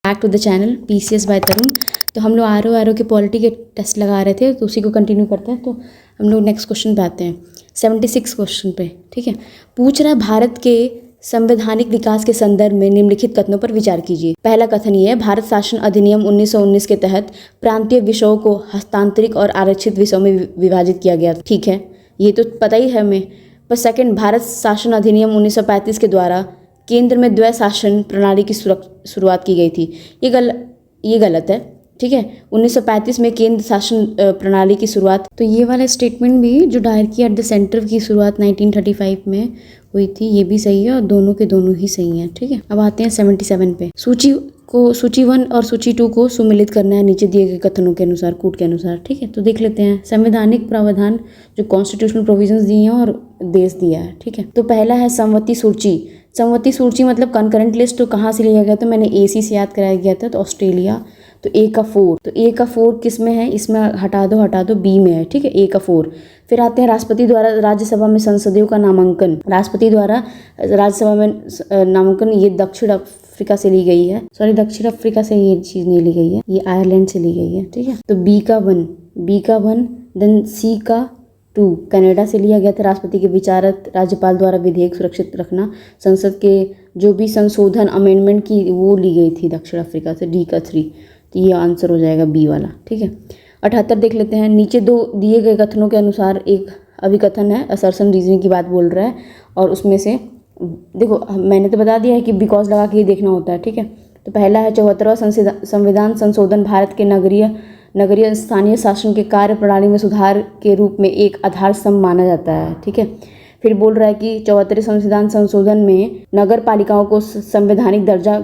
Back to the channel PCS by Tarun. तो हम लोग आर ओ के पॉलिटी के टेस्ट लगा रहे थे, तो उसी को कंटिन्यू करते हैं। तो हम लोग नेक्स्ट क्वेश्चन पे आते हैं, 76 क्वेश्चन पे। ठीक है, पूछ रहा है भारत के संवैधानिक विकास के संदर्भ में निम्नलिखित कथनों पर विचार कीजिए। पहला कथन ये है, भारत शासन अधिनियम 1919 के तहत प्रांतीय विषयों को हस्तांतरित और आरक्षित विषयों में विभाजित किया गया। ठीक है, ये तो पता ही है हमें। पर सेकंड, भारत शासन अधिनियम 1935 के द्वारा केंद्र में द्वै शासन प्रणाली की शुरुआत की गई थी। ये गलत है। ठीक है, 1935 में केंद्र शासन प्रणाली की शुरुआत, तो ये वाला स्टेटमेंट भी जो डायरकी एट द सेंटर की शुरुआत 1935 में हुई थी, ये भी सही है और दोनों के दोनों ही सही हैं। ठीक है, अब आते हैं 77 पे। सूची 1 और सूची 2 को सुमिलित करना है नीचे दिए गए कथनों के अनुसार, कूट के अनुसार। ठीक है, तो देख लेते हैं संवैधानिक प्रावधान जो कॉन्स्टिट्यूशनल प्रोविजंस दिए हैं और देश दिया है। ठीक है, तो पहला है संवती सूची। संवती सूची मतलब कंकरेंट लिस्ट, तो कहाँ से लिया गया? तो मैंने AC से याद कराया गया था, तो ऑस्ट्रेलिया। तो A का 4, तो A का 4 किस में है? इसमें हटा दो, B में है। ठीक है, A का 4। फिर आते हैं राष्ट्रपति द्वारा राज्यसभा में संसदीयों का नामांकन। राष्ट्रपति द्वारा राज्यसभा में नामांकन, ये दक्षिण अफ्रीका से ली गई है। सॉरी, दक्षिण अफ्रीका से ये चीज़ नहीं ली गई है, ये आयरलैंड से ली गई है। ठीक है, तो B का 1, देन C का 2 कनाडा से लिया गया था। राष्ट्रपति के विचारक राज्यपाल द्वारा विधेयक सुरक्षित रखना, संसद के जो भी संशोधन अमेंडमेंट की वो ली गई थी दक्षिण अफ्रीका से। D का 3, तो ये आंसर हो जाएगा B वाला। ठीक है, 78 देख लेते हैं। नीचे दो दिए गए कथनों के अनुसार एक अभिकथन है, असर्शन रीजनिंग की बात बोल रहा है, और उसमें से देखो मैंने तो बता दिया है कि बिकॉज लगा के ही देखना होता है। ठीक है, तो पहला है 74वां संविधान संशोधन भारत के नगरीय स्थानीय शासन के कार्य प्रणाली में सुधार के रूप में एक आधार स्तंभ माना जाता है। ठीक है, फिर बोल रहा है कि 74वें संविधान संशोधन में नगर पालिकाओं को संवैधानिक दर्जा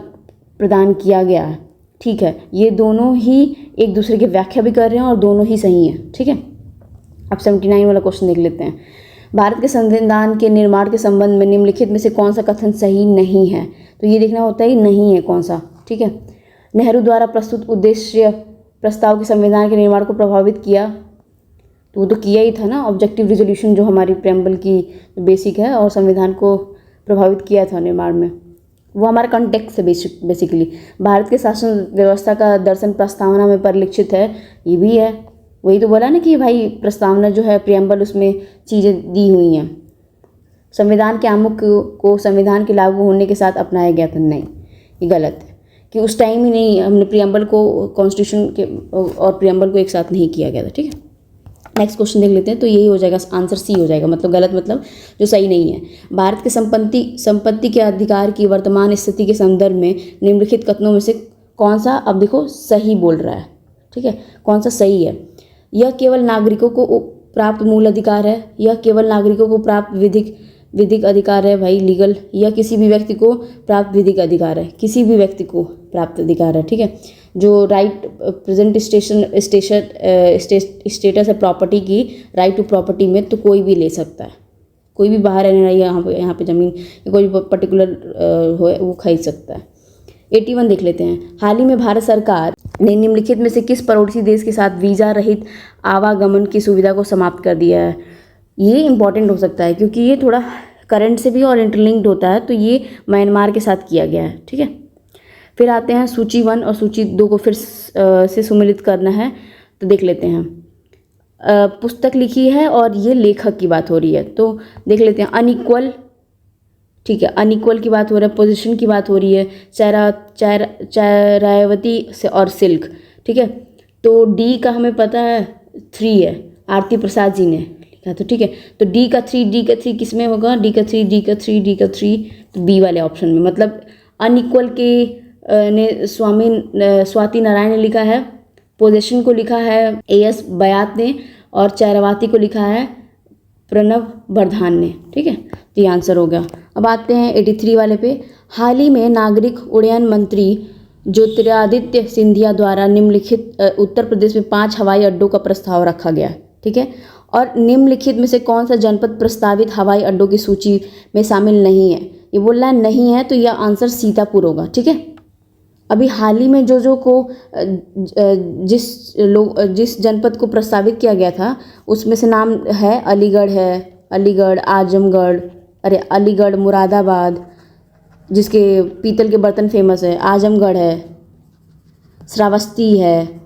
प्रदान किया गया है। ठीक है, ये दोनों ही एक दूसरे की व्याख्या भी कर रहे हैं और दोनों ही सही हैं। ठीक है, अब 79 वाला क्वेश्चन देख लेते हैं। भारत के संविधान के निर्माण के संबंध में निम्नलिखित में से कौन सा कथन सही नहीं है? तो ये देखना होता है नहीं है कौन सा। ठीक है, नेहरू द्वारा प्रस्तुत उद्देश्य प्रस्ताव के संविधान के निर्माण को प्रभावित किया, तो वो तो किया ही था ना। ऑब्जेक्टिव रिजोल्यूशन जो हमारी प्रेम्बल की बेसिक है और संविधान को प्रभावित किया था निर्माण में, वो हमारा कॉन्टेक्स्ट है बेसिकली। भारत के शासन व्यवस्था का दर्शन प्रस्तावना में परिलक्षित है, ये भी है। वही तो बोला ना कि भाई प्रस्तावना जो है प्रियम्बल, उसमें चीज़ें दी हुई हैं। संविधान के आमुख को संविधान के लागू होने के साथ अपनाया गया था, नहीं, ये गलत है कि उस टाइम ही नहीं, हमने प्रियम्बल को कॉन्स्टिट्यूशन के और प्रियम्बल को एक साथ नहीं किया गया था। ठीक है, नेक्स्ट क्वेश्चन देख लेते हैं। तो यही हो जाएगा आंसर, C हो जाएगा, मतलब गलत, मतलब जो सही नहीं है। भारत के संपत्ति के अधिकार की वर्तमान स्थिति के संदर्भ में निम्नलिखित कथनों में से कौन सा, अब देखो, सही बोल रहा है। ठीक है, कौन सा सही है? यह केवल नागरिकों को प्राप्त मूल अधिकार है, यह केवल नागरिकों को प्राप्त विधिक अधिकार है, भाई लीगल, या किसी भी व्यक्ति को प्राप्त विधिक अधिकार है, किसी भी व्यक्ति को प्राप्त अधिकार है। ठीक है, जो राइट प्रेजेंट स्टेटस है प्रॉपर्टी की, राइट टू प्रॉपर्टी में, तो कोई भी ले सकता है, कोई भी बाहर रहने वाला यहाँ पे ज़मीन कोई पर्टिकुलर हो वो खरीद सकता है। 81 देख लेते हैं। हाल ही में भारत सरकार ने निम्नलिखित में से किस पड़ोसी देश के साथ वीज़ा रहित आवागमन की सुविधा को समाप्त कर दिया है? ये इंपॉर्टेंट हो सकता है क्योंकि ये थोड़ा करंट से भी और इंटरलिंक्ड होता है, तो ये म्यांमार के साथ किया गया है। ठीक है, फिर आते हैं सूची 1 और सूची 2 को फिर से सुमिलित करना है, तो देख लेते हैं। पुस्तक लिखी है और ये लेखक की बात हो रही है, तो देख लेते हैं। अनइक्वल, ठीक है, अनइक्वल की बात हो रहा है, पोजीशन की बात हो रही है, चारावती से और सिल्क। ठीक है, तो D का हमें पता है 3 है, आरती प्रसाद जी ने लिखा, तो ठीक है, तो D का 3 किस में होगा? D का 3, तो B वाले ऑप्शन में, मतलब अनइक्वल के ने स्वाति नारायण ने लिखा है, पोजेशन को लिखा है AS बयात ने, और चारावती को लिखा है प्रणव बर्धान ने। ठीक है, तो ये आंसर हो गया। अब आते हैं 83 वाले पे। हाल ही में नागरिक उड्डयन मंत्री ज्योतिरादित्य सिंधिया द्वारा निम्नलिखित उत्तर प्रदेश में 5 हवाई अड्डों का प्रस्ताव रखा गया। ठीक है, और निम्नलिखित में से कौन सा जनपद प्रस्तावित हवाई अड्डों की सूची में शामिल नहीं है? ये बोल रहा है नहीं है, तो यह आंसर सीतापुर होगा। ठीक है, अभी हाल ही में जो को जिस जनपद को प्रस्तावित किया गया था उसमें से नाम है अलीगढ़, आजमगढ़, अलीगढ़, मुरादाबाद, जिसके पीतल के बर्तन फेमस है, आजमगढ़ है, श्रावस्ती है,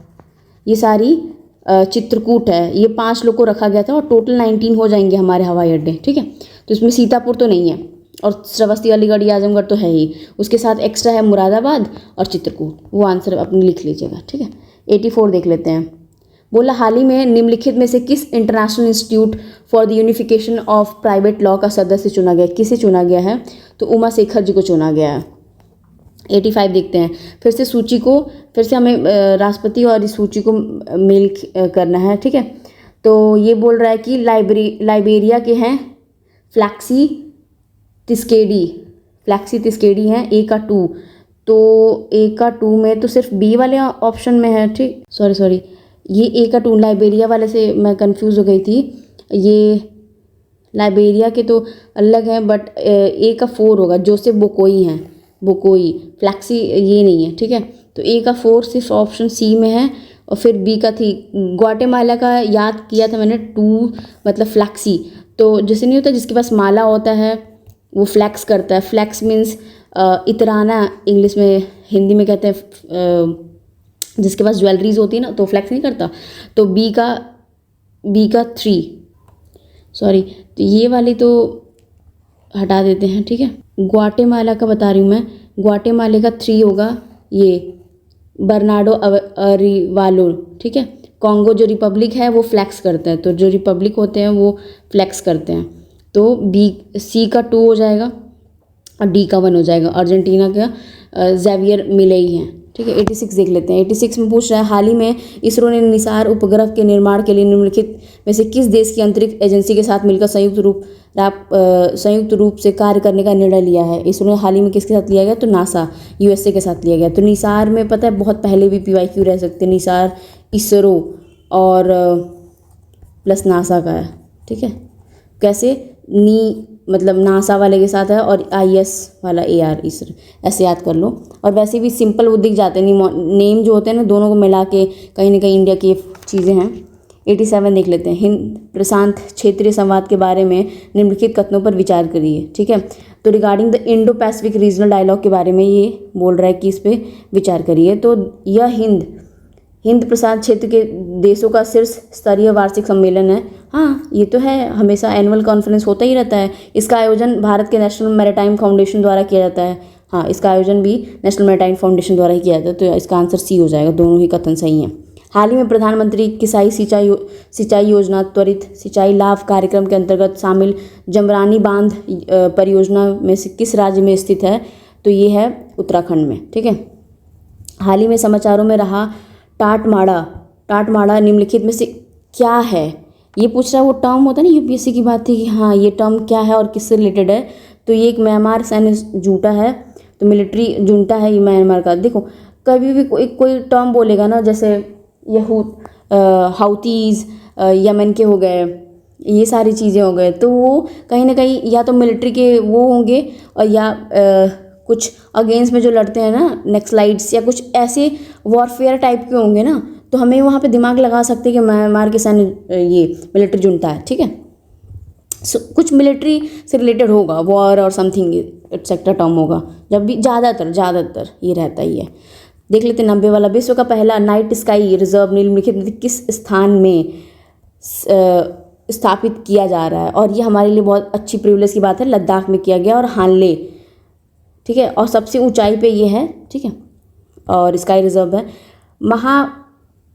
ये सारी चित्रकूट है, ये 5 लोग को रखा गया था और टोटल 19 हो जाएंगे हमारे हवाई अड्डे, ठीक है। तो इसमें सीतापुर तो नहीं है और श्रावस्ती, अलीगढ़ या आजमगढ़ तो है ही, उसके साथ एक्स्ट्रा है मुरादाबाद और चित्रकूट, वो आंसर अपने लिख लीजिएगा, ठीक है। 84 देख लेते हैं। बोला हाल ही में निम्नलिखित में से किस international institute for the unification of private law का सदस्य चुना गया, किसे चुना गया है, तो उमा शेखर जी को चुना गया है। 85 देखते हैं। फिर से सूची को, फिर से हमें राष्ट्रपति और इस सूची को मेल करना है, ठीक है। तो ये बोल रहा है कि लाइबेरिया के हैं फ्लैक्सी तिस्केडी हैं, ए का 2, तो ए का 2 में तो सिर्फ बी वाले ऑप्शन में है, ठीक, सॉरी ये ए का 2 लाइबेरिया वाले से मैं कंफ्यूज हो गई थी, ये लाइबेरिया के तो अलग हैं, बट ए का 4 होगा, जोसेफ बोकोई हैं, बोकोई, फ्लैक्सी ये नहीं है, ठीक है। तो ए का 4 सिर्फ ऑप्शन सी में है, और फिर बी का थी ग्वाटेमाला का याद किया था मैंने, 2 मतलब फ्लैक्सी, तो जैसे नहीं होता जिसके पास माला होता है वो फ्लैक्स करता है, फ्लैक्स मीन्स इतराना, इंग्लिश में, हिंदी में कहते हैं जिसके पास ज्वेलरीज होती है ना, तो फ्लैक्स नहीं करता। तो बी का 3, सॉरी, तो ये वाली तो हटा देते हैं, ठीक है। ग्वाटेमाला का बता रही हूँ मैं, ग्वाटेमाले का 3 होगा, ये बर्नार्डो अरिवालो, ठीक है। कॉन्गो जो रिपब्लिक है वो फ्लैक्स करता है, तो जो रिपब्लिक होते हैं वो फ्लैक्स करते हैं, तो सी का 2 हो जाएगा और डी का 1 हो जाएगा। अर्जेंटीना का ज़ेवियर मिलेई हैं, ठीक है। 86 देख लेते हैं। 86 में पूछ रहा है हाल ही में इसरो ने निसार उपग्रह के निर्माण के लिए निम्नलिखित में से किस देश की अंतरिक्ष एजेंसी के साथ मिलकर संयुक्त रूप से कार्य करने का निर्णय लिया है। इसरो ने हाल ही में किसके साथ लिया गया, तो नासा, यूएसए के साथ लिया गया। तो निसार में पता है बहुत पहले भी PYQ रह सकते हैं, निसार इसरो और प्लस नासा का है, ठीक है। कैसे, मतलब नासा वाले के साथ है और IS वाला AR, इसरो, ऐसे याद कर लो। और वैसे भी सिंपल वो दिख जाते हैं, नेम जो होते हैं ना दोनों को मिला के कहीं ना कहीं इंडिया की चीज़ें हैं। 87 देख लेते हैं। हिंद प्रशांत क्षेत्रीय संवाद के बारे में निम्नलिखित कथनों पर विचार करिए, ठीक है। तो regarding the Indo Pacific regional dialogue के बारे में ये बोल रहा है कि इस पर विचार करिए। तो यह हिंद प्रशांत क्षेत्र के देशों का शीर्ष स्तरीय वार्षिक सम्मेलन है। हाँ, ये तो है, हमेशा एनुअल कॉन्फ्रेंस होता ही रहता है। इसका आयोजन भारत के नेशनल मैरीटाइम फाउंडेशन द्वारा किया जाता है। हाँ, इसका आयोजन भी नेशनल मैरीटाइम फाउंडेशन द्वारा ही किया जाता है, तो इसका आंसर सी हो जाएगा, दोनों ही कथन सही हैं। हाल ही में प्रधानमंत्री किसाई सिंचाई योजना त्वरित सिंचाई लाभ कार्यक्रम के अंतर्गत शामिल जमरानी बांध परियोजना में से किस राज्य में स्थित है, तो ये है उत्तराखंड में, ठीक है। हाल ही में समाचारों में रहा टाटमाड़ा निम्नलिखित में से क्या है, ये पूछ रहा है। वो टर्म होता है ना, UPSC की बात थी कि हाँ ये टर्म क्या है और किससे रिलेटेड है, तो ये एक म्यांमार सैन्य जूटा है, तो मिलिट्री जुंटा है ये म्यांमार का। देखो कभी भी कोई टर्म बोलेगा ना, जैसे हाउतीज़ यमन के हो गए, ये सारी चीज़ें हो गए, तो वो कहीं ना कहीं या तो मिलिट्री के वो होंगे और या कुछ अगेंस्ट में जो लड़ते हैं ना, नक्सलाइट्स या कुछ ऐसे वॉरफेयर टाइप के होंगे ना, तो हमें वहाँ पे दिमाग लगा सकते हैं कि म्यांमार के सैन्य ये मिलिट्री जुंटा है, ठीक है। कुछ मिलिट्री से रिलेटेड होगा, वॉर और समथिंग एटसेट्रा टर्म होगा, जब भी ज़्यादातर ये रहता ही है। देख लेते 90 वाला। विश्व का पहला नाइट स्काई रिजर्व निम्नलिखित में किस स्थान में स्थापित किया जा रहा है, और ये हमारे लिए बहुत अच्छी प्रिविलेज की बात है, लद्दाख में किया गया और हानले, ठीक है, और सबसे ऊंचाई पे ये है, ठीक है, और स्काई रिजर्व है।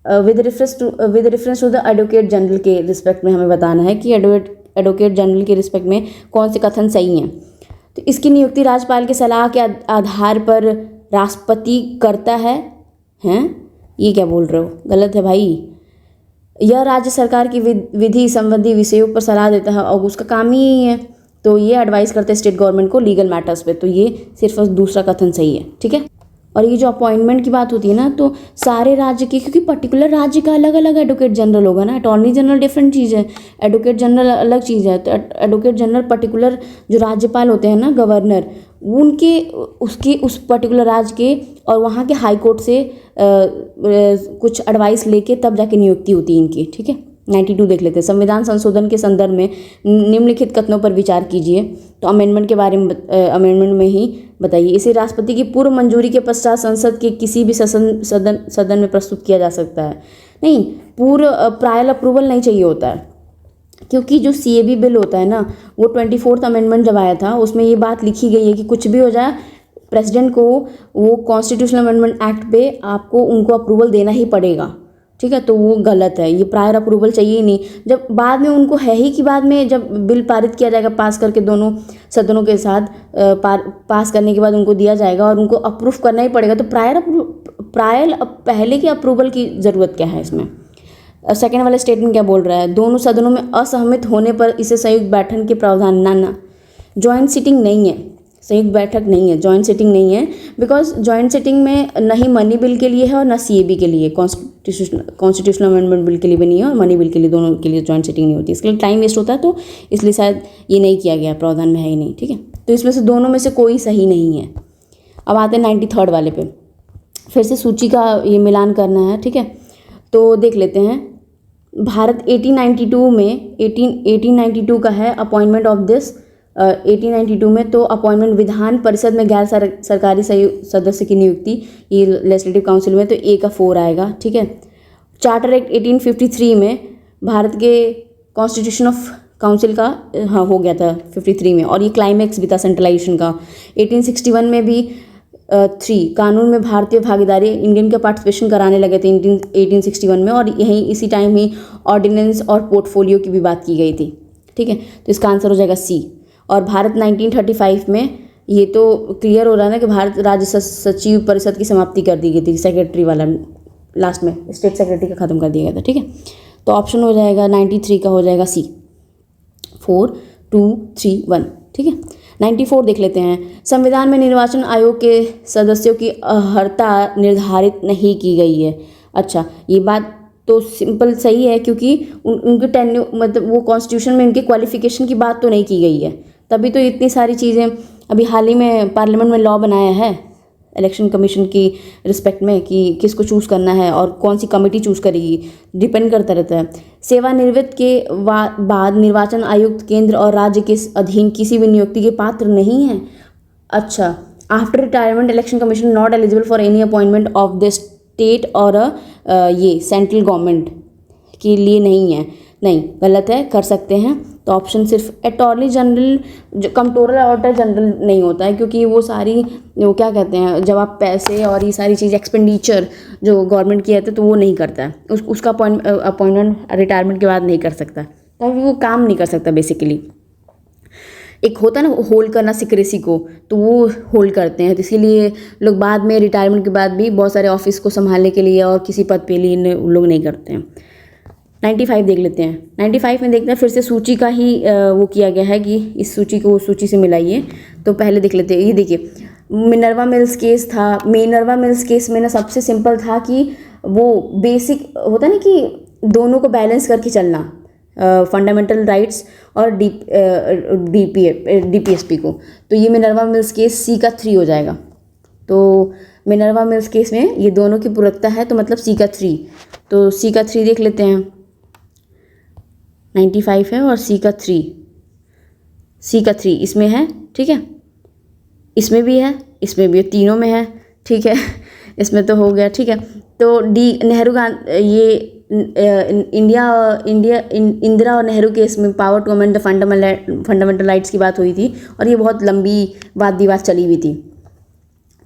With reference to the advocate general के रिस्पेक्ट में हमें बताना है कि एडवोकेट जनरल के रिस्पेक्ट में कौन से कथन सही हैं। तो इसकी नियुक्ति राज्यपाल की सलाह के आधार पर राष्ट्रपति करता है, हैं, ये क्या बोल रहे हो, गलत है भाई। यह राज्य सरकार की विधि संबंधी विषयों पर सलाह देता है और उसका काम ही यही है, तो ये एडवाइस करते हैं स्टेट गवर्नमेंट को लीगल मैटर्स पे, तो ये सिर्फ दूसरा कथन सही है, ठीक है। और ये जो अपॉइंटमेंट की बात होती है ना, तो सारे राज्य की, क्योंकि पर्टिकुलर राज्य का अलग अलग एडवोकेट जनरल होगा ना, अटॉर्नी जनरल डिफरेंट चीज़ है, एडवोकेट जनरल अलग चीज़ है। तो एडवोकेट जनरल पर्टिकुलर जो राज्यपाल होते हैं ना, गवर्नर, उनके उस पर्टिकुलर राज्य के और वहाँ के हाई कोर्ट से कुछ एडवाइस लेके तब जाके नियुक्ति होती है इनकी, ठीक है। 92 देख लेते हैं। संविधान संशोधन के संदर्भ में निम्नलिखित कथनों पर विचार कीजिए। तो अमेंडमेंट के बारे में अमेंडमेंट में ही बताइए। इसे राष्ट्रपति की पूर्व मंजूरी के पश्चात संसद के किसी भी सदन में प्रस्तुत किया जा सकता है। नहीं, पूर्व प्रायल अप्रूवल नहीं चाहिए होता है, क्योंकि जो CAB बिल होता है ना, वो 24th अमेंडमेंट जब आया था उसमें ये बात लिखी गई है कि कुछ भी हो जाए प्रेसिडेंट को वो कॉन्स्टिट्यूशनल अमेंडमेंट एक्ट पे आपको उनको अप्रूवल देना ही पड़ेगा, ठीक है। तो वो गलत है, ये प्रायर अप्रूवल चाहिए ही नहीं। जब बाद में उनको है ही कि बाद में जब बिल पारित किया जाएगा पास करके दोनों सदनों के साथ पास करने के बाद उनको दिया जाएगा और उनको अप्रूव करना ही पड़ेगा। तो प्रायर पहले की अप्रूवल की ज़रूरत क्या है इसमें। सेकेंड वाला स्टेटमेंट क्या बोल रहा है, दोनों सदनों में असहमत होने पर इसे संयुक्त बैठक के प्रावधान ना जॉइंट सिटिंग नहीं है, संयुक्त बैठक नहीं है, जॉइंट सिटिंग नहीं है, बिकॉज जॉइंट सिटिंग में न ही मनी बिल के लिए है और ना CAB के लिए, कॉन्स्टिट्यूशनल अमेंडमेंट बिल के लिए भी नहीं है और मनी बिल के लिए, दोनों के लिए जॉइंट सिटिंग नहीं होती। इसके लिए टाइम वेस्ट होता है, तो इसलिए शायद ये नहीं किया गया, प्रावधान में है ही नहीं, ठीक है। तो इसमें से दोनों में से कोई सही नहीं है। अब आते हैं 93rd वाले पे, फिर से सूची का ये मिलान करना है, ठीक है। तो देख लेते हैं, भारत 1892 का है अपॉइंटमेंट ऑफ दिस 1892 में, तो अपॉइंटमेंट विधान परिषद में गैर सरकारी सदस्य की नियुक्ति, ये लेजिस्लेटिव काउंसिल में, तो A का 4 आएगा, ठीक है। चार्टर एक्ट 1853 में भारत के कॉन्स्टिट्यूशन ऑफ काउंसिल का हाँ हो गया था 53 में, और ये क्लाइमैक्स भी था सेंट्रलाइजेशन का। 1861 में भी 3 कानून में भारतीय भागीदारी, इंडियन का पार्टिसिपेशन कराने लगे थे 1861 में, और यहीं इसी टाइम ही ऑर्डिनेंस और पोर्टफोलियो की भी बात की गई थी, ठीक है। तो इसका आंसर हो जाएगा C। और भारत 1935 में, ये तो क्लियर हो रहा है ना कि भारत राज्य सचिव परिषद की समाप्ति कर दी गई थी, सेक्रेटरी वाला लास्ट में स्टेट सेक्रेटरी का ख़त्म कर दिया गया था, ठीक है। तो ऑप्शन हो जाएगा 93 का हो जाएगा C, 4 2 3 1, ठीक है। 94 देख लेते हैं, संविधान में निर्वाचन आयोग के सदस्यों की अर्हता निर्धारित नहीं की गई है। अच्छा, ये बात तो सिंपल सही है, क्योंकि उनके टेन्यू मतलब वो कॉन्स्टिट्यूशन में उनके क्वालिफिकेशन की बात तो नहीं की गई है, तभी तो इतनी सारी चीज़ें अभी हाल ही में पार्लियामेंट में लॉ बनाया है इलेक्शन कमीशन की रिस्पेक्ट में कि किसको चूज़ करना है और कौन सी कमेटी चूज़ करेगी, डिपेंड करता रहता है। सेवानिवृत्त के बाद निर्वाचन आयुक्त केंद्र और राज्य के अधीन किसी भी नियुक्ति के पात्र नहीं है। अच्छा, after retirement election commission not eligible for any appointment of the state और ये सेंट्रल गवर्नमेंट के लिए नहीं है, नहीं गलत है, कर सकते हैं। तो ऑप्शन सिर्फ अटॉर्नी जनरल, जो कंट्रोलर ऑडिटर जनरल नहीं होता है, क्योंकि वो सारी वो क्या कहते हैं, जब आप पैसे और ये सारी चीज़ एक्सपेंडिचर जो गवर्नमेंट की है तो वो नहीं करता है, उसका अपॉइंटमेंट रिटायरमेंट के बाद नहीं कर सकता, क्योंकि वो काम नहीं कर सकता बेसिकली। एक होता है ना होल्ड करना सिक्रेसी को, तो वो होल्ड करते हैं, तो इसीलिए लोग बाद में रिटायरमेंट के बाद भी बहुत सारे ऑफिस को संभालने के लिए और किसी पद पे लिए लोग नहीं करते हैं। 95 देख लेते हैं। 95 में देखते हैं, फिर से सूची का ही वो किया गया है कि इस सूची को उस सूची से मिलाइए। तो पहले देख लेते हैं, ये देखिए मिनर्वा मिल्स केस था। मिनर्वा मिल्स केस में ना सबसे सिंपल था कि वो बेसिक होता ना कि दोनों को बैलेंस करके चलना, फंडामेंटल राइट्स और DPSP को। तो ये मिनर्वा मिल्स केस C का 3 हो जाएगा। तो मिनर्वा मिल्स केस में ये दोनों की पूरकता है, तो मतलब C का 3। तो C का 3 देख लेते हैं, 95 है और C का 3 इसमें है, ठीक है, इसमें भी है, इसमें भी है, तीनों में है, ठीक है। इसमें तो हो गया, ठीक है। तो नेहरू गांधी, ये इंदिरा और नेहरू केस में power to amend the fundamental rights की बात हुई थी, और ये बहुत लंबी वाद विवाद चली हुई थी।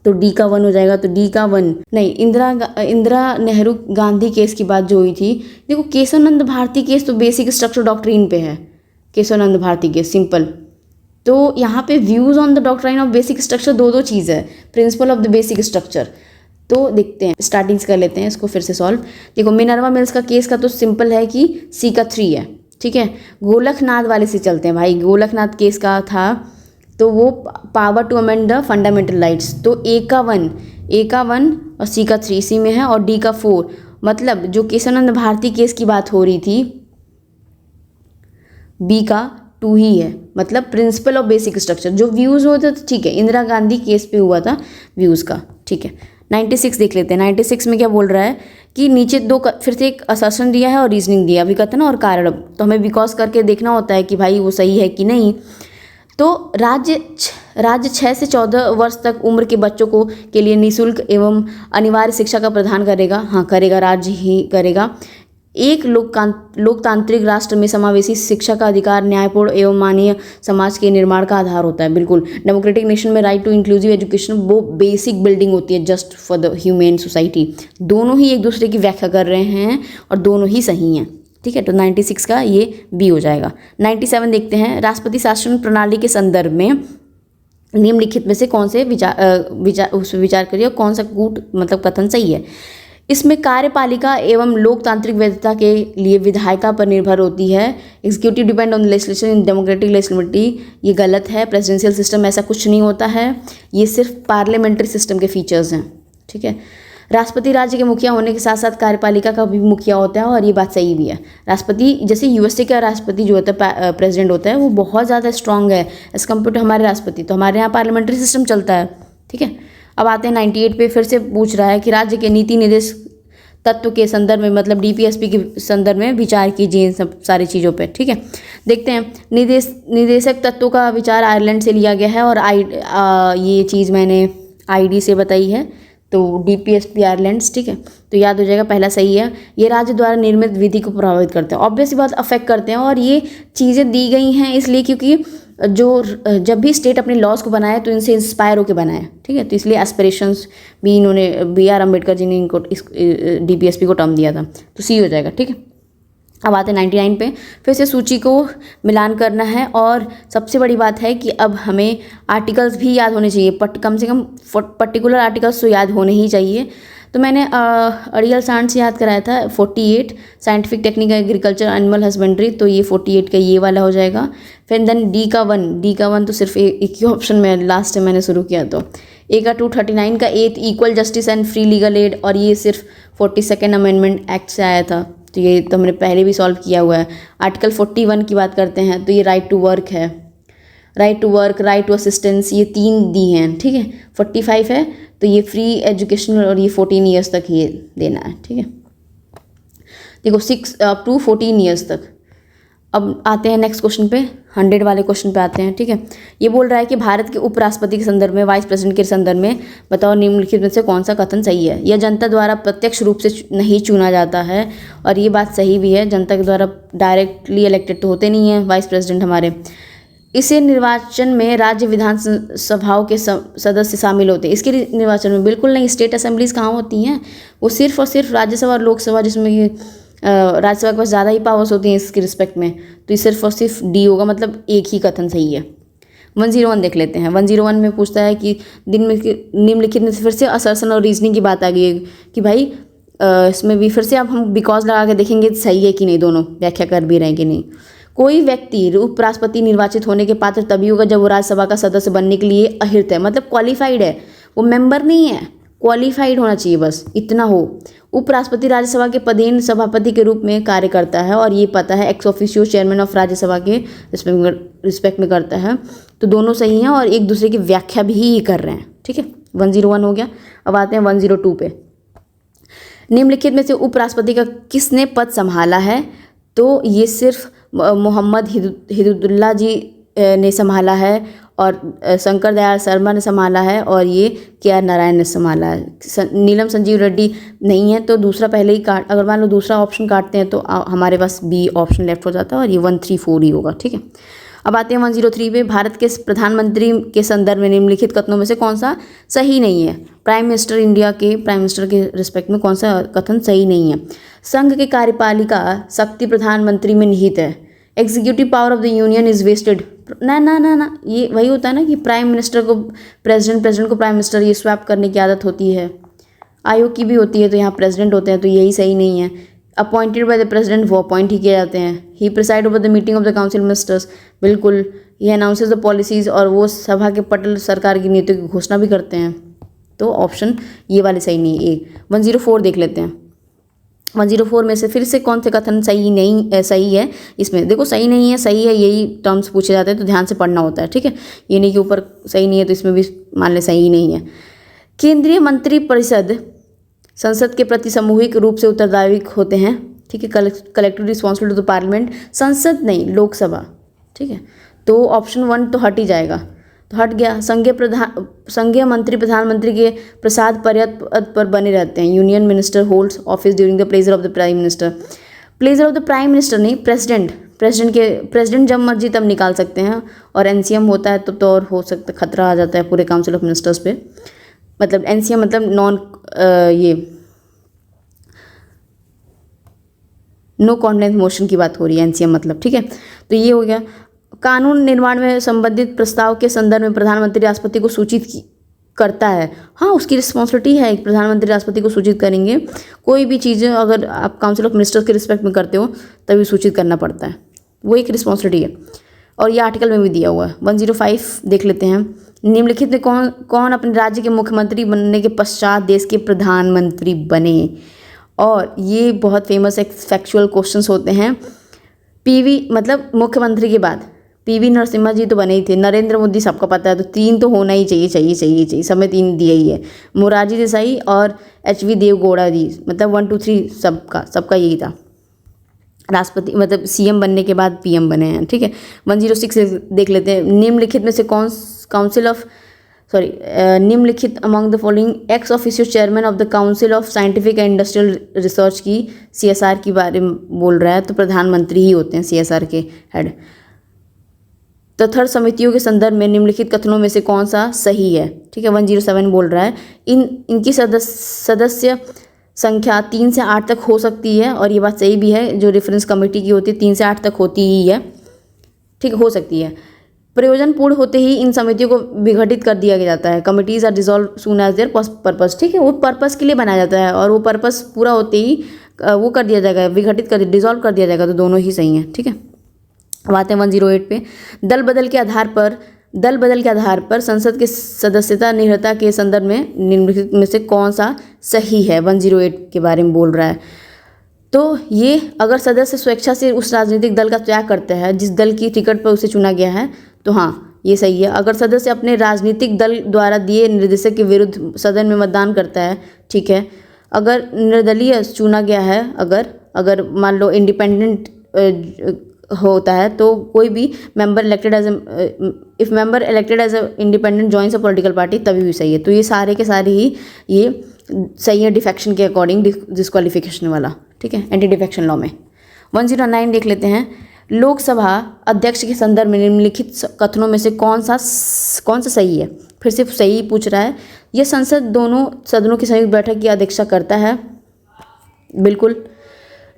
तो D का 1 हो जाएगा। तो D का 1 नहीं, इंदिरा नेहरू गांधी केस की बात जो हुई थी, देखो केशवानंद भारती केस तो बेसिक स्ट्रक्चर डॉक्ट्रिन पे है, केशवानंद भारती केस सिंपल। तो यहाँ पे views on the doctrine of basic structure दो चीज़ है, principle of the basic structure. तो देखते हैं, स्टार्टिंग्स कर लेते हैं इसको फिर से सॉल्व। देखो मिनर्वा मिल्स का केस का तो सिंपल है कि C का 3 है, ठीक है। गोलकनाथ वाले से चलते हैं भाई, गोलकनाथ केस का था तो वो power to amend the fundamental rights. तो A का 1 और C का 3 इसी में है, और D का 4, मतलब जो केशवानंद भारती केस की बात हो रही थी B का 2 ही है, मतलब प्रिंसिपल ऑफ बेसिक स्ट्रक्चर। जो व्यूज़ होते तो ठीक है, इंदिरा गांधी केस पे हुआ था व्यूज़ का, ठीक है। 96 देख लेते हैं। 96 में क्या बोल रहा है कि नीचे फिर से एक असर्शन दिया है और रीजनिंग दिया, अभी कहते हैं ना और कारण, तो हमें बिकॉज करके देखना होता है कि भाई वो सही है कि नहीं। तो राज्य 6 से 14 वर्ष तक उम्र के बच्चों को के लिए निःशुल्क एवं अनिवार्य शिक्षा का प्रदान करेगा। हाँ, करेगा, राज्य ही करेगा। एक लोकतांत्रिक राष्ट्र में समावेशी शिक्षा का अधिकार न्यायपूर्ण एवं मानवीय समाज के निर्माण का आधार होता है। बिल्कुल, डेमोक्रेटिक नेशन में राइट टू इंक्लूसिव एजुकेशन वो बेसिक बिल्डिंग होती है just for the human society. दोनों ही एक दूसरे की व्याख्या कर रहे हैं और दोनों ही सही हैं। ठीक है, तो 96 का ये बी हो जाएगा। 97 देखते हैं, राष्ट्रपति शासन प्रणाली के संदर्भ में निम्नलिखित में से कौन से विचार करिए और कौन सा कूट मतलब कथन सही है। इसमें कार्यपालिका एवं लोकतांत्रिक वैधता के लिए विधायिका पर निर्भर होती है। Executive depend on legislation in democratic legislativity, ये गलत है। प्रेसिडेंशियल सिस्टम ऐसा कुछ नहीं होता है, ये सिर्फ पार्लियामेंट्री सिस्टम के फीचर्स हैं। ठीक है, राष्ट्रपति राज्य के मुखिया होने के साथ साथ कार्यपालिका का भी मुखिया होता है और ये बात सही भी है। राष्ट्रपति जैसे यूएसए का राष्ट्रपति जो होता है प्रेसिडेंट होता है वो बहुत ज़्यादा स्ट्रांग है एज कम्पेयर टू हमारे राष्ट्रपति। तो हमारे यहाँ पार्लियामेंट्री सिस्टम चलता है। ठीक है, अब आते हैं 98 पे, फिर से पूछ रहा है कि राज्य के नीति निर्देश तत्व के संदर्भ में मतलब डीपीएसपी के संदर्भ में विचार कीजिए इन सब सारी चीज़ों पे। ठीक है, देखते हैं। निर्देशक तत्वों का विचार आयरलैंड से लिया गया है और ये चीज़ मैंने आईडी से बताई है, तो डीपीएसपी आयरलैंड। ठीक है, तो याद हो जाएगा, पहला सही है। ये राज्य द्वारा निर्मित विधि को प्रभावित करते हैं, ऑब्वियस बात अफेक्ट करते हैं। और ये चीज़ें दी गई हैं इसलिए क्योंकि जब भी स्टेट अपने लॉज को बनाए तो इनसे इंस्पायर होकर बनाए। ठीक है, तो इसलिए एस्पिरेशंस भी इन्होंने BR अम्बेडकर जी ने इनको इस डीपीएसपी को टर्म दिया था, तो सी हो जाएगा। ठीक है, अब आते हैं 99 पे, फिर से सूची को मिलान करना है और सबसे बड़ी बात है कि अब हमें आर्टिकल्स भी याद होने चाहिए, कम से कम पर्टिकुलर आर्टिकल्स तो याद होने ही चाहिए। तो मैंने अड़ियल सांड से याद कराया था 48 scientific technique agriculture animal husbandry, तो ये 48 का ये वाला हो जाएगा। फिर देन डी का वन तो सिर्फ एक ही ऑप्शन में लास्ट टाइम मैंने शुरू किया, तो ए का 239 का 8 equal justice and free legal aid, और ये सिर्फ 42nd अमेंडमेंट एक्ट से आया था, तो ये तो हमने पहले भी सॉल्व किया हुआ है। आर्टिकल 41 की बात करते हैं तो ये राइट टू वर्क है, right to work, right to assistance, ये 3 दी हैं। ठीक है, 45 है तो ये फ्री एजुकेशनल और ये 14 ईयर्स तक ये देना है। ठीक है, देखो 6 अप टू 14 ईयर्स तक। अब आते हैं नेक्स्ट क्वेश्चन पे, 100 वाले क्वेश्चन पे आते हैं। ठीक है, ये बोल रहा है कि भारत के उपराष्ट्रपति के संदर्भ में, वाइस प्रेसिडेंट के संदर्भ में बताओ निम्नलिखित में से कौन सा कथन सही है। यह जनता द्वारा प्रत्यक्ष रूप से नहीं चुना जाता है, और ये बात सही भी है, जनता के द्वारा डायरेक्टली इलेक्टेड तो होते नहीं हैं वाइस प्रेसिडेंट हमारे। इसे निर्वाचन में राज्य विधानसभाओं के सदस्य शामिल होते हैं, इसके निर्वाचन में बिल्कुल नहीं। स्टेट असेंबलीज कहाँ होती हैं, वो सिर्फ और सिर्फ राज्यसभा और लोकसभा, जिसमें राज्यसभा के पास ज़्यादा ही पावर्स होती हैं इसके रिस्पेक्ट में, तो ये सिर्फ और सिर्फ डी होगा, मतलब एक ही कथन सही है। 101 देख लेते हैं। 101 में पूछता है कि निम्नलिखित में फिर से असर्शन और रीजनिंग की बात आ गई है कि भाई इसमें भी फिर से अब हम बिकॉज लगा के देखेंगे सही है कि नहीं, दोनों व्याख्या कर भी रहे हैं कि नहीं। कोई व्यक्ति उपराष्ट्रपति निर्वाचित होने के पात्र तभी होगा जब वो राज्यसभा का सदस्य बनने के लिए अहिर्त है, मतलब क्वालिफाइड है, वो मेंबर नहीं है, क्वालिफाइड होना चाहिए, बस इतना हो। उपराष्ट्रपति राज्यसभा के पदेन सभापति के रूप में कार्य करता है, और ये पता है ex officio chairman of Rajya Sabha के रिस्पेक्ट में करता है, तो दोनों सही हैं और एक दूसरे की व्याख्या भी कर रहे हैं। ठीक है, 101 हो गया। अब आते हैं 102 पे। निम्नलिखित में से उपराष्ट्रपति का किसने पद संभाला है, तो ये सिर्फ मोहम्मद हिदुल्ला जी ने संभाला है, और शंकर दयाल शर्मा ने संभाला है, और ये KR नारायण ने संभाला है। नीलम संजीव रेड्डी नहीं है, तो दूसरा पहले ही काट, अगर मान लो दूसरा ऑप्शन काटते हैं तो हमारे पास बी ऑप्शन लेफ्ट हो जाता है, और ये 134 ही होगा। ठीक है, अब आते हैं 103 पे। भारत के प्रधानमंत्री के संदर्भ में निम्नलिखित कथनों में से कौन सा सही नहीं है। प्राइम मिनिस्टर, इंडिया के प्राइम मिनिस्टर के रिस्पेक्ट में कौन सा कथन सही नहीं है। संघ के कार्यपालिका शक्ति प्रधानमंत्री में निहित है। Executive power of the union is vested. ना, ये वही होता है ना कि प्राइम मिनिस्टर को प्रेसिडेंट को प्राइम मिनिस्टर, ये स्वैप करने की आदत होती है। आयोग की भी होती है, तो यहाँ प्रेसिडेंट होते हैं, तो यही सही नहीं है। अपॉइंटेड बाय द प्रेसिडेंट, वो अपॉइंट ही किए जाते हैं। ही preside over the meeting of the council ministers, बिल्कुल। ही अनाउंसेस द पॉलिसीज, और वो सभा के पटल सरकार की नीतियों की घोषणा भी करते हैं, तो ऑप्शन ये वाले सही नहीं है। 104 देख लेते हैं। 104 में से फिर से कौन से कथन सही नहीं सही है। इसमें देखो सही नहीं है, सही है, यही टर्म्स पूछे जाते हैं, तो ध्यान से पढ़ना होता है। ठीक है, ये नहीं कि ऊपर सही नहीं है तो इसमें भी मान ले सही नहीं है। केंद्रीय मंत्री परिषद संसद के प्रति सामूहिक रूप से उत्तरदायी होते हैं। ठीक है, collective responsibility to the parliament, संसद नहीं लोकसभा। ठीक है, तो ऑप्शन 1 तो हट ही जाएगा, तो हट गया। संघीय मंत्री प्रधानमंत्री के प्रसाद पर्याप्त पद पर बने रहते हैं। Union minister holds office during the pleasure of the prime minister. Pleasure of the prime minister नहीं, प्रेसिडेंट जब मर्जी तब निकाल सकते हैं, और एनसीएम होता है तो और हो सकता है खतरा आ जाता है पूरे काउंसिल ऑफ मिनिस्टर्स पे। मतलब एनसीएम मतलब नो कॉन्फिडेंस मोशन की बात हो रही है, एनसीएम मतलब, ठीक है। तो ये हो गया। कानून निर्माण में संबंधित प्रस्ताव के संदर्भ में प्रधानमंत्री राष्ट्रपति को सूचित करता है। हाँ, उसकी रिस्पॉन्सिबिलिटी है, प्रधानमंत्री राष्ट्रपति को सूचित करेंगे। कोई भी चीज़ें अगर आप काउंसिल ऑफ मिनिस्टर्स के रिस्पेक्ट में करते हो तभी सूचित करना पड़ता है, वो एक रिस्पॉन्सिबिलिटी है, और ये आर्टिकल में भी दिया हुआ है। 105 देख लेते हैं। निम्नलिखित में कौन अपने राज्य के मुख्यमंत्री बनने के पश्चात देश के प्रधानमंत्री बने? और ये बहुत फेमस फैक्चुअल क्वेश्चंस होते हैं। पीवी मतलब मुख्यमंत्री के बाद पीवी नरसिम्हा जी तो बने ही थे, नरेंद्र मोदी सबका पता है, तो 3 तो होना ही चाहिए, सब में 3 दिया ही है। मोरारजी देसाई और HV देवगौड़ा जी, मतलब 1 2 3 सबका यही था। राष्ट्रपति मतलब CM बनने के बाद PM बने हैं, ठीक है। 106 देख लेते हैं। निम्नलिखित में से निम्नलिखित among the following ex officio chairman of the council of scientific and industrial research की CSR के बारे में बोल रहा है, तो प्रधानमंत्री ही होते हैं CSR के हेड। तथर समितियों के संदर्भ में निम्नलिखित कथनों में से कौन सा सही है? ठीक है, 107 बोल रहा है इनकी सदस्य संख्या 3 से 8 तक हो सकती है, और ये बात सही भी है। जो रेफरेंस कमेटी की होती है 3 से 8 तक होती ही है, ठीक हो सकती है। प्रयोजन पूर्ण होते ही इन समितियों को विघटित कर दिया जाता है। Committees are dissolve soon as their purpose, ठीक है, वो पर्पस के लिए बनाया जाता है, और वो पर्पस पूरा होते ही वो कर दिया जाएगा, विघटित कर डिसॉल्व कर दिया जाएगा, तो दोनों ही सही हैं, ठीक है। अब आते हैं 108 पे। दल बदल के आधार पर संसद के सदस्यता निर्भरता के संदर्भ में निम्नलिखित में से कौन सा सही है? 108 के बारे में बोल रहा है। तो ये अगर सदस्य स्वेच्छा से उस राजनीतिक दल का त्याग करता है जिस दल की टिकट पर उसे चुना गया है, तो हाँ ये सही है। अगर सदस्य अपने राजनीतिक दल द्वारा दिए निर्देशक के विरुद्ध सदन में मतदान करता है, ठीक है। अगर निर्दलीय चुना गया है, अगर मान लो इंडिपेंडेंट होता है, तो कोई भी member elected if member elected as a independent joins a political party, तभी भी सही है। तो ये सारे के सारे ही ये सही है डिफेक्शन के अकॉर्डिंग, डिस्क्वालिफिकेशन वाला, ठीक है, एंटी डिफेक्शन लॉ में। 109 देख लेते हैं। लोकसभा अध्यक्ष के संदर्भ में निम्नलिखित कथनों में से कौन सा सही है? फिर से सही पूछ रहा है। यह संसद दोनों सदनों की संयुक्त बैठक की अध्यक्षता करता है, बिल्कुल।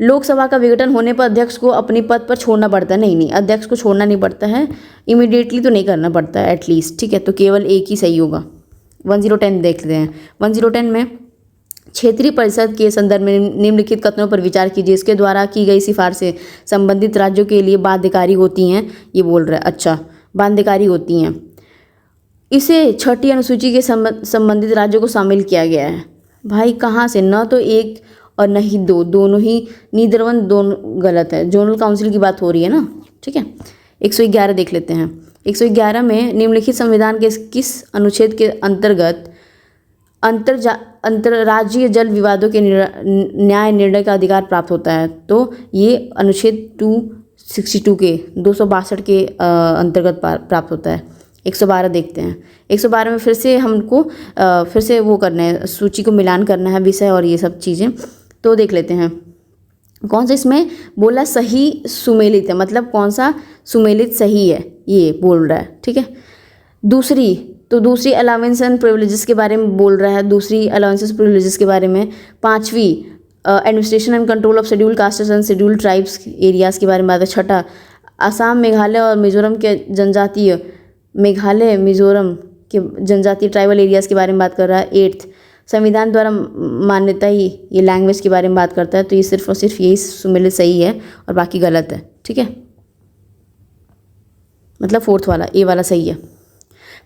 लोकसभा का विघटन होने पर अध्यक्ष को अपनी पद पर छोड़ना पड़ता है, नहीं, अध्यक्ष को छोड़ना नहीं पड़ता है, इमीडिएटली तो नहीं करना पड़ता है एटलीस्ट, ठीक है, तो केवल एक ही सही होगा। 1010 देख लेते हैं। 1010 में क्षेत्रीय परिषद के संदर्भ में निम्नलिखित कथनों पर विचार कीजिए, इसके द्वारा की गई सिफारिशें संबंधित राज्यों के लिए बाध्यकारी होती हैं, ये बोल रहा है। अच्छा, बाध्यकारी होती हैं। इसे 6ठी अनुसूची के संबंधित राज्यों को शामिल किया गया है। भाई कहाँ से? न तो एक और न ही दो, दोनों ही नीदरवन दोनों गलत है। जोनल काउंसिल की बात हो रही है ना, ठीक है। 111 देख लेते हैं। 111 में निम्नलिखित संविधान के किस अनुच्छेद के अंतर्गत अंतर्राज्यीय जल विवादों के न्याय निर्णय का अधिकार प्राप्त होता है? तो ये अनुच्छेद 262 के 262 के अंतर्गत प्राप्त होता है। 112 देखते हैं। 112 में फिर से हमको फिर से वो करना है, सूची को मिलान करना है, विषय और ये सब चीज़ें, तो देख लेते हैं कौन सा इसमें बोला सही सुमेलित है, मतलब कौन सा सुमेलित सही है ये बोल रहा है, ठीक है। दूसरी अलाउंस एंड प्रिविलेजेस के बारे में बोल रहा है, दूसरी अलाउंसेस प्रिविलेजेस के बारे में। 5वीं administration and control of scheduled castes and scheduled tribes areas के बारे में बात है। 6ठा असम, मेघालय और मिजोरम के जनजातीय ट्राइबल एरियाज़ के बारे में बात कर रहा है। 8th संविधान द्वारा मान्यता ही ये लैंग्वेज के बारे में बात करता है, तो ये सिर्फ और सिर्फ यही सुमेलित सही है और बाकी गलत है, ठीक है। मतलब 4th वाला ए वाला सही है।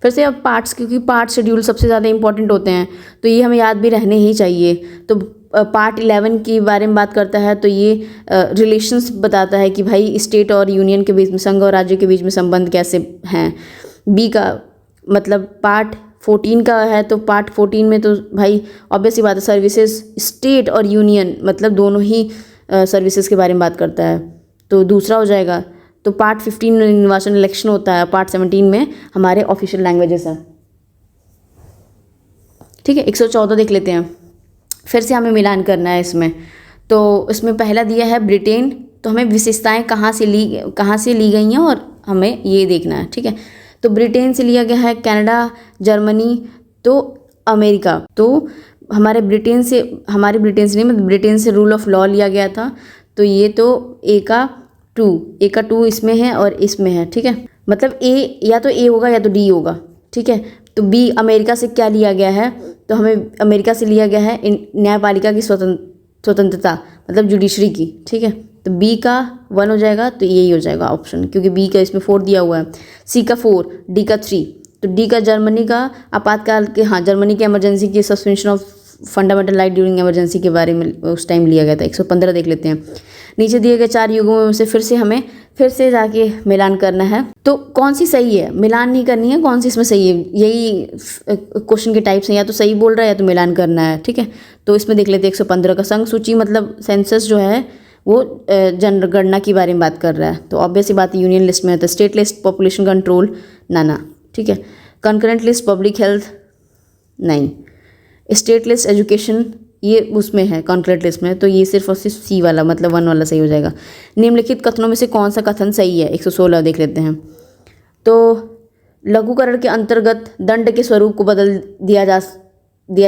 फिर से अब पार्ट्स, क्योंकि पार्ट शेड्यूल सबसे ज़्यादा इंपॉर्टेंट होते हैं, तो ये हमें याद भी रहने ही चाहिए। तो पार्ट 11 के बारे में बात करता है, तो ये रिलेशंस बताता है कि भाई स्टेट और यूनियन के बीच में, संघ और राज्य के बीच में संबंध कैसे हैं। बी का मतलब पार्ट 14 का है, तो पार्ट 14 में तो भाई ऑब्वियस ही बात है, सर्विसेज स्टेट और यूनियन मतलब दोनों ही सर्विसेज के बारे में बात करता है, तो दूसरा हो जाएगा। तो पार्ट 15 में निर्वाचन इलेक्शन होता है, पार्ट 17 में हमारे ऑफिशियल लैंग्वेजेस हैं। ठीक है, 114 देख लेते हैं, फिर से हमें मिलान करना है इसमें। तो इसमें पहला दिया है ब्रिटेन, तो हमें विशेषताएं कहाँ से ली गई हैं और हमें ये देखना है। ठीक है, तो ब्रिटेन से लिया गया है कनाडा, जर्मनी, तो अमेरिका। तो हमारे ब्रिटेन से नहीं, मतलब ब्रिटेन से रूल ऑफ लॉ लिया गया था। तो ये तो ए का टू इसमें है और इसमें है। ठीक है, मतलब ए या तो ए होगा या तो डी होगा। ठीक है, तो बी अमेरिका से क्या लिया गया है, तो हमें अमेरिका से लिया गया है न्यायपालिका की स्वतंत्रता, मतलब जुडिशरी की। ठीक है, तो बी का 1 हो जाएगा, तो यही हो जाएगा ऑप्शन, क्योंकि बी का इसमें 4 दिया हुआ है। सी का 4, डी का 3, तो डी का जर्मनी का आपातकाल के, हाँ जर्मनी के इमरजेंसी की suspension of fundamental right during emergency के बारे में उस टाइम लिया गया था। 115 देख लेते हैं। नीचे दिए गए 4 युगों में से हमें फिर से जाके मिलान करना है। तो कौन सी सही है, मिलान नहीं करनी है, कौन सी इसमें सही है, यही क्वेश्चन के टाइप्स हैं, या तो सही बोल रहा है या तो मिलान करना है। ठीक है, तो इसमें देख लेते हैं 115 का संघ सूची, मतलब सेंसस जो है वो जनगणना के बारे में बात कर रहा है। तो ऑब्वियस ही बात यूनियन लिस्ट में है, तो स्टेट लिस्ट पॉपुलेशन कंट्रोल ना। ठीक है, कंकरेंट लिस्ट पब्लिक हेल्थ नहीं, स्टेट लिस्ट एजुकेशन ये उसमें है कंकरेंट लिस्ट में, तो ये सिर्फ और सिर्फ सी वाला, मतलब 1 वाला सही हो जाएगा। निम्नलिखित कथनों में से कौन सा कथन सही है, 116 देख लेते हैं। तो लघुकरण के अंतर्गत दंड के स्वरूप को बदल दिया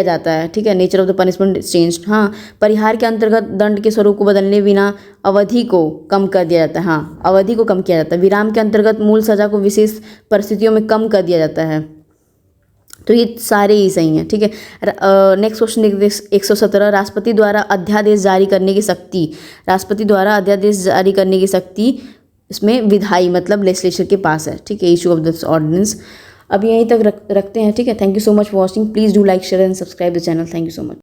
जाता है। ठीक है, nature of the punishment change. हाँ, परिहार के अंतर्गत दंड के स्वरूप को बदलने बिना अवधि को कम कर दिया जाता है। हाँ, अवधि को कम किया जाता है। विराम के अंतर्गत मूल सजा को विशेष परिस्थितियों में कम कर दिया जाता है। तो ये सारे ही सही हैं। ठीक है, नेक्स्ट क्वेश्चन देखते हैं 117। राष्ट्रपति द्वारा अध्यादेश जारी करने की शक्ति इसमें विधायी मतलब लेजिस्लेचर के पास है। ठीक है, इशू ऑफ दिस ऑर्डिनेंस। अब यहीं तक रखते हैं। ठीक है, thank you so much for watching. Please do like share and subscribe the channel. Thank you so much.